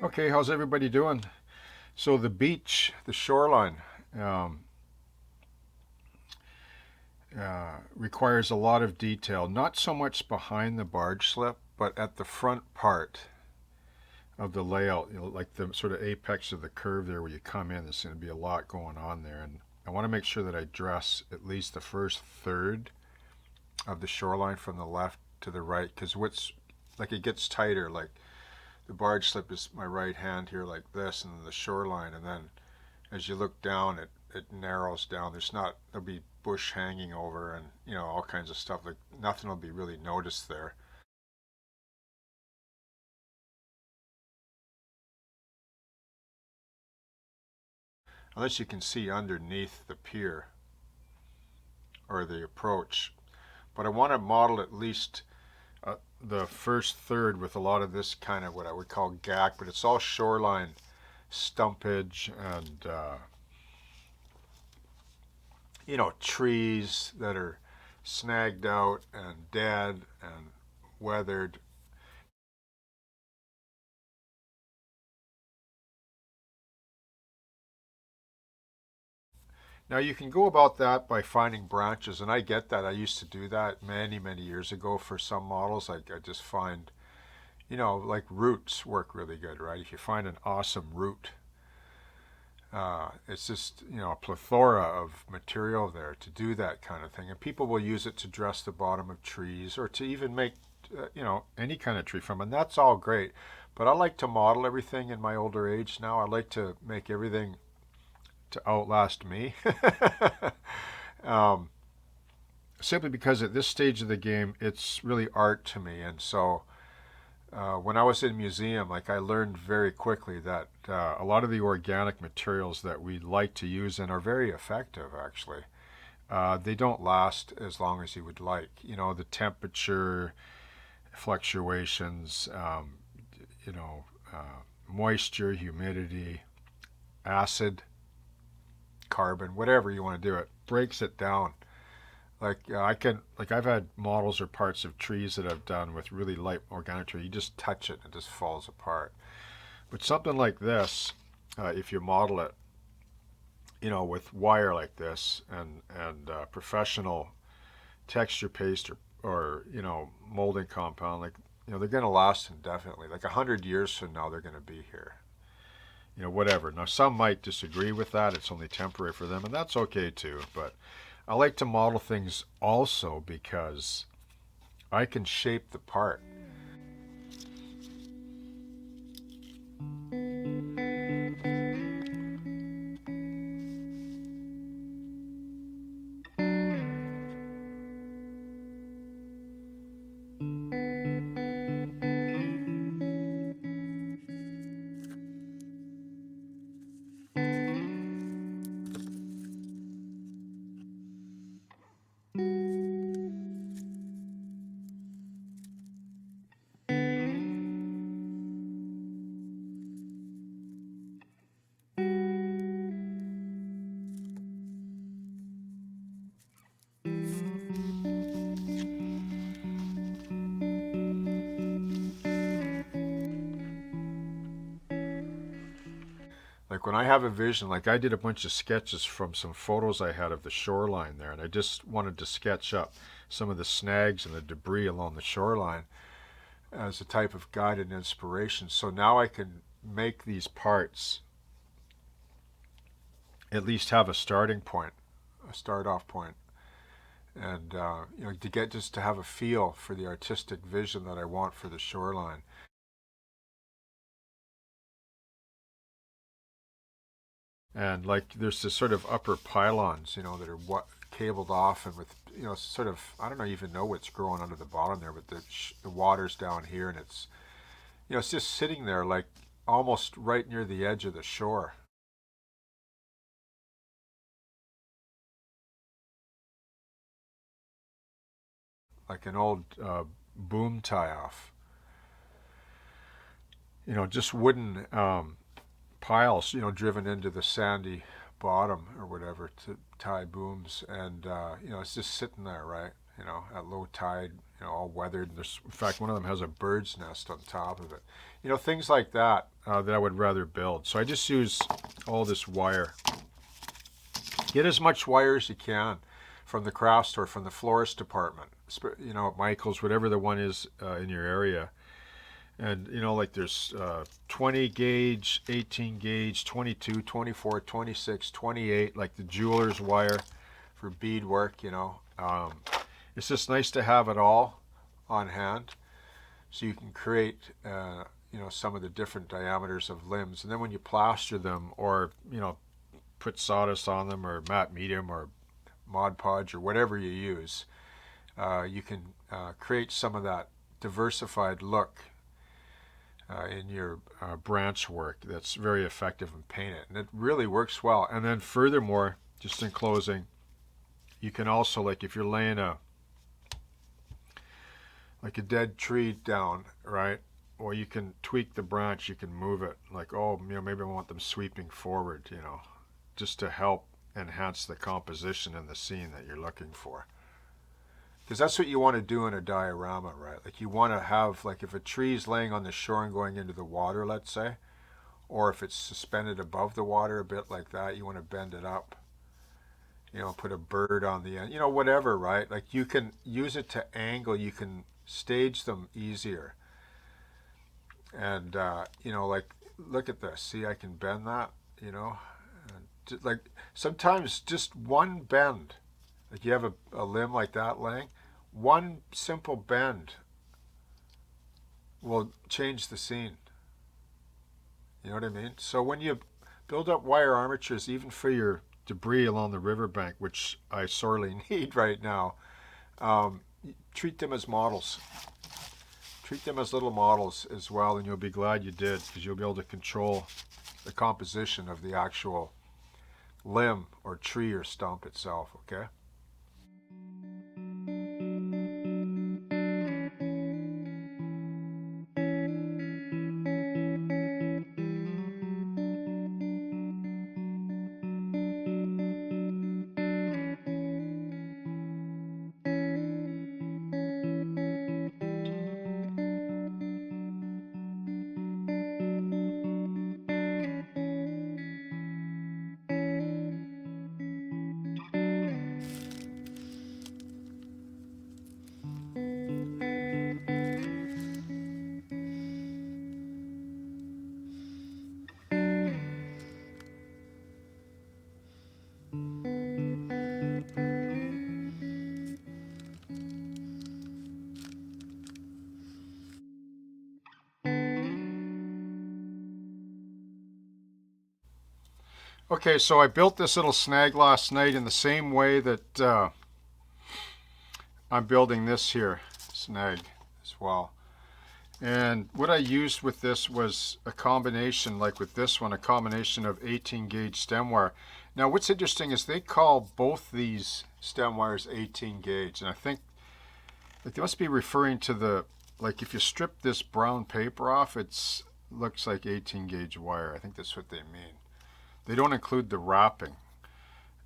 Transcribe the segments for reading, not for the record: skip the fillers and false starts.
Okay, how's everybody doing? So the beach, the shoreline, um, requires a lot of detail. Not so much behind the barge slip, but at the front part of the layout, like the sort of apex of the curve there where you come in. There's going to be a lot going on there, and I want to make sure that I dress at least the first third of the shoreline from the left to the right, because what's like it gets tighter. Like the barge slip is my right hand here, like this, and then the shoreline, and then as you look down, it narrows down. There'll be bush hanging over, and all kinds of stuff. Like nothing will be really noticed there. Unless you can see underneath the pier or the approach. But I want to model at least the first third with a lot of this kind of what I would call gack, but it's all shoreline stumpage and trees that are snagged out and dead and weathered. Now you can go about that by finding branches, and I get that. I used to do that many, many years ago for some models. I just find, like roots work really good, right? If you find an awesome root, it's just, a plethora of material there to do that kind of thing. And people will use it to dress the bottom of trees or to even make, any kind of tree from. And that's all great. But I like to model everything in my older age now. I like to make everything to outlast me. um, Simply because at this stage of the game, it's really art to me. And so when I was in museum, like I learned very quickly that a lot of the organic materials that we like to use and are very effective, actually, they don't last as long as you would like. The temperature fluctuations, you know, moisture, humidity, acid, carbon, whatever you want to do, it breaks it down. I've had models or parts of trees that I've done with really light organic tree. You just touch it and it just falls apart. But something like this, if you model it, with wire like this and professional texture paste or molding compound, like they're going to last indefinitely. Like 100 years from now, they're going to be here. Whatever. Now, some might disagree with that. It's only temporary for them, and that's okay too. But I like to model things also because I can shape the part. Like when I have a vision, like I did a bunch of sketches from some photos I had of the shoreline there, and I just wanted to sketch up some of the snags and the debris along the shoreline as a type of guided inspiration. So now I can make these parts at least have a starting point, a start off point, and to get just to have a feel for the artistic vision that I want for the shoreline. And like there's this sort of upper pylons, that are cabled off and with sort of, I don't even know what's growing under the bottom there, but the water's down here, and it's just sitting there like almost right near the edge of the shore. Like an old boom tie off. Just wooden piles, driven into the sandy bottom or whatever to tie booms, and it's just sitting there, right? you know, at low tide, you know, all weathered. There's, in fact, one of them has a bird's nest on top of it. You know, things like that that I would rather build. So I just use all this wire. Get as much wire as you can from the craft store, from the florist department, you know, Michael's, whatever the one is in your area. And, you know, like there's 20 gauge, 18 gauge, 22, 24, 26, 28, like the jeweler's wire for beadwork, you know. It's just nice to have it all on hand so you can create, you know, some of the different diameters of limbs. And then when you plaster them or, you know, put sawdust on them or matte medium or Mod Podge or whatever you use, you can create some of that diversified look in your branch work that's very effective in painting, and it really works well. And then furthermore, just in closing, you can also, like if you're laying a dead tree down, right? Or you can tweak the branch, you can move it, like, oh, you know, maybe I want them sweeping forward, you know, just to help enhance the composition in the scene that you're looking for. Because that's what you want to do in a diorama, right? Like you want to have, like if a tree's laying on the shore and going into the water, let's say, or if it's suspended above the water a bit like that, you want to bend it up, you know, put a bird on the end, you know, whatever, right? Like you can use it to angle, you can stage them easier. And, you know, like, look at this. See, I can bend that, you know, and like sometimes just one bend, like you have a limb like that laying, one simple bend will change the scene. You know what I mean? So when you build up wire armatures, even for your debris along the riverbank, which I sorely need right now, treat them as models. Treat them as little models as well, and you'll be glad you did, because you'll be able to control the composition of the actual limb or tree or stump itself, okay? Okay, so I built this little snag last night in the same way that I'm building this here snag as well. And what I used with this was a combination, like with this one, a combination of 18 gauge stem wire. Now what's interesting is they call both these stem wires 18 gauge, and I think like they must be referring to the, like if you strip this brown paper off, it looks like 18 gauge wire. I think that's what they mean. They don't include the wrapping.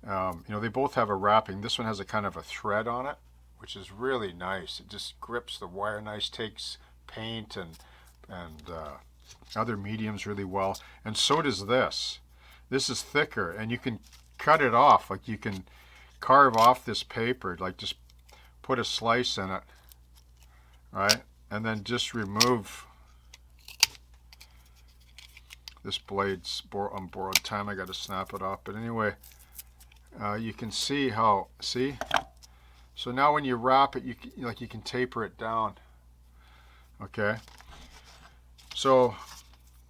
You know, they both have a wrapping. This one has a kind of a thread on it, which is really nice. It just grips the wire nice, takes paint and other mediums really well. And so does this. This is thicker, and you can cut it off. Like you can carve off this paper, like just put a slice in it, right? And then just remove this blade's on borrowed time. I got to snap it off. But anyway, you can see how, see? So now when you wrap it, you can taper it down. Okay. So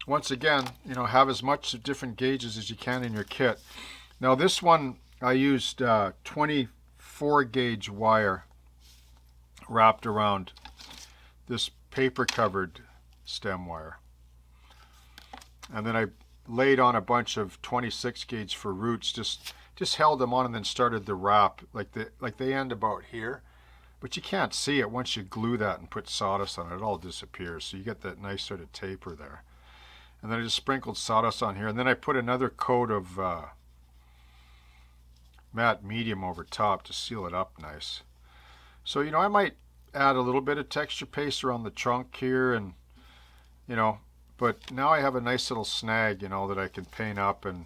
once again, you know, have as much different gauges as you can in your kit. Now this one, I used 24 gauge wire wrapped around this paper covered stem wire. And then I laid on a bunch of 26 gauge for roots, just held them on and then started the wrap, like they end about here. But you can't see it once you glue that and put sawdust on it. It all disappears. So you get that nice sort of taper there. And then I just sprinkled sawdust on here. And then I put another coat of matte medium over top to seal it up nice. So, I might add a little bit of texture paste around the trunk here and, you know, but now I have a nice little snag, that I can paint up and,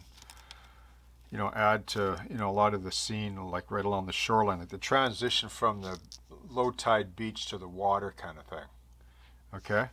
add to, a lot of the scene, like right along the shoreline, like the transition from the low tide beach to the water kind of thing. Okay?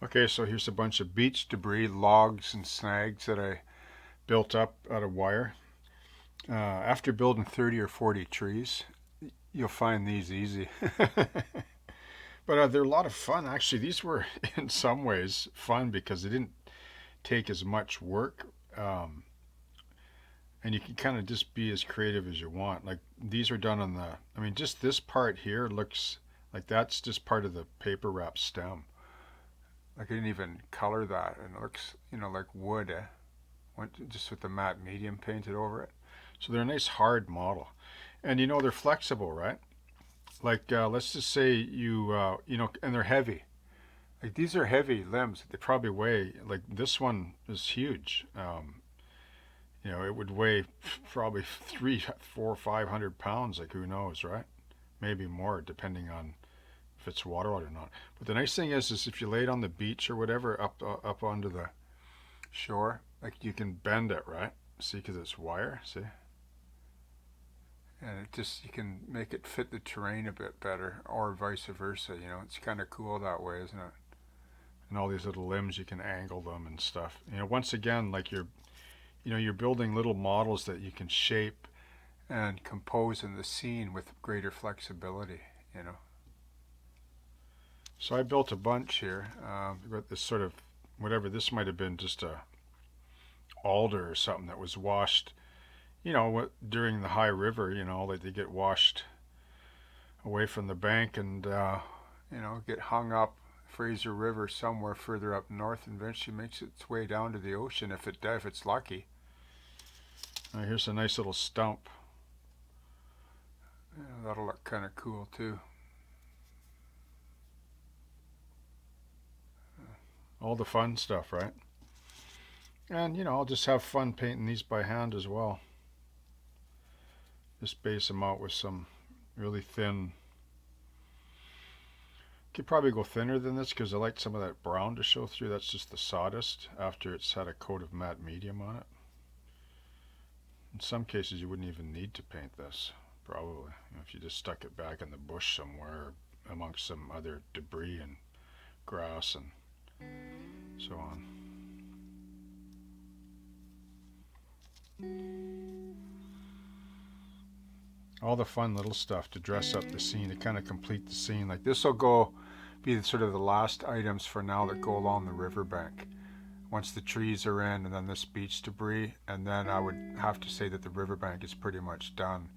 Okay, so here's a bunch of beach debris, logs and snags that I built up out of wire. After building 30 or 40 trees, you'll find these easy. But they're a lot of fun. Actually, these were in some ways fun because they didn't take as much work. And you can kind of just be as creative as you want. Like these are done on just this part here looks like that's just part of the paper wrap stem. Like I didn't even color that, and it looks, like wood, just with the matte medium painted over it. So they're a nice hard model, and they're flexible, right? Like let's just say and they're heavy. Like these are heavy limbs. They probably weigh, like this one is huge. It would weigh probably 3, 4, 500 pounds. Like who knows, right? Maybe more, depending on if it's waterlogged or not. But the nice thing is if you lay it on the beach or whatever, up onto the shore, like you can bend it, right? See, because it's wire. See, and you can make it fit the terrain a bit better, or vice versa. It's kind of cool that way, isn't it? And all these little limbs, you can angle them and stuff. Once again, like you're building little models that you can shape and compose in the scene with greater flexibility. So I built a bunch here. Got this sort of whatever. This might have been just a alder or something that was washed, during the high river. Like they get washed away from the bank and get hung up Fraser River somewhere further up north, and eventually makes its way down to the ocean if it's lucky. Here's a nice little stump. Yeah, that'll look kind of cool too. All the fun stuff, right? And I'll just have fun painting these by hand as well. Just base them out with some really thin. Could probably go thinner than this because I like some of that brown to show through. That's just the sawdust after it's had a coat of matte medium on it. In some cases you wouldn't even need to paint this, probably, if you just stuck it back in the bush somewhere amongst some other debris and grass and so on. All the fun little stuff to dress up the scene, to kind of complete the scene. Like this will be sort of the last items for now that go along the riverbank. Once the trees are in, and then this beach debris, and then I would have to say that the riverbank is pretty much done.